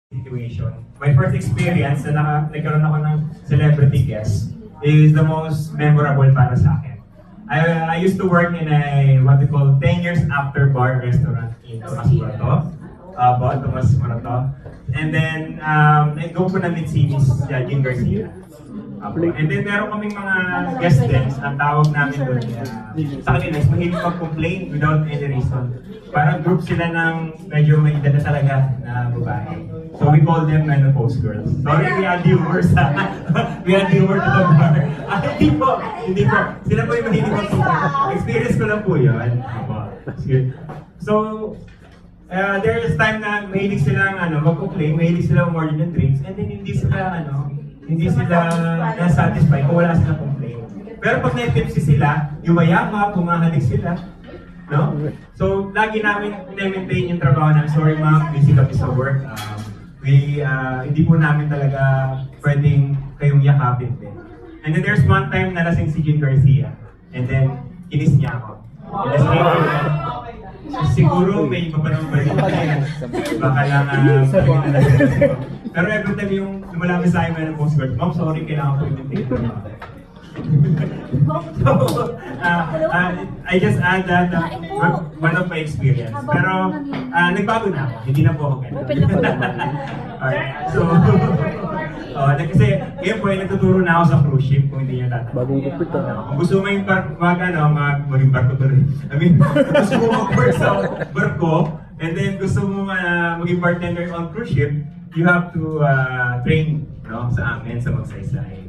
situation. My first experience na nagkaroon ako ng celebrity guest is the most memorable para sa akin. I used to work in a what we call 10 years after bar restaurant in Tomas Morato. And then, doon ko na-meet si Miss Jean Garcia. And then meron kaming mga guest din, ang tawag namin doon sa kanila is mahilig mag-complain without any reason. Parang group sila ng medyo may edad na talaga na babae. So we call them menopause girls. Sorry, we add humors ha. We add humor to the bar. Hindi po. Sila po yung mahilig mag-complain. Experience ko lang po yun. So, there is time na mahilig silang mag-complain, mahilig silang order ng drinks, and then hindi sila na-satisfy kung wala silang complaint. Pero pag na-tipsy sila, yumayama, pumahalik sila. No? So, lagi namin na-maintain yung trabaho namin. Sorry ma'am, busy kami sa work. Hindi po namin talaga pwedeng kayong yakapin din. And then there's one time na lasing si Jean Garcia. And then, kinis niya ako. Siguro may iba pa naman balik na baka lang pero every time yung lumalapit sa akin na postcard, ma'am, sorry, kailangan ko i-take mo. So, I just add that one of my experience. Pero nagbago na ako, hindi na po ako ganun. Alright, so kasi ngayon po ay nagtuturo na ako sa cruise ship kung hindi niya tatanong. Bagong kupit Kung gusto mo yung maging barko tuloy. I mean, gusto mo mag-work sa barko, and then gusto mo maging bartender on cruise ship, you have to train sa amin sa magsaysay.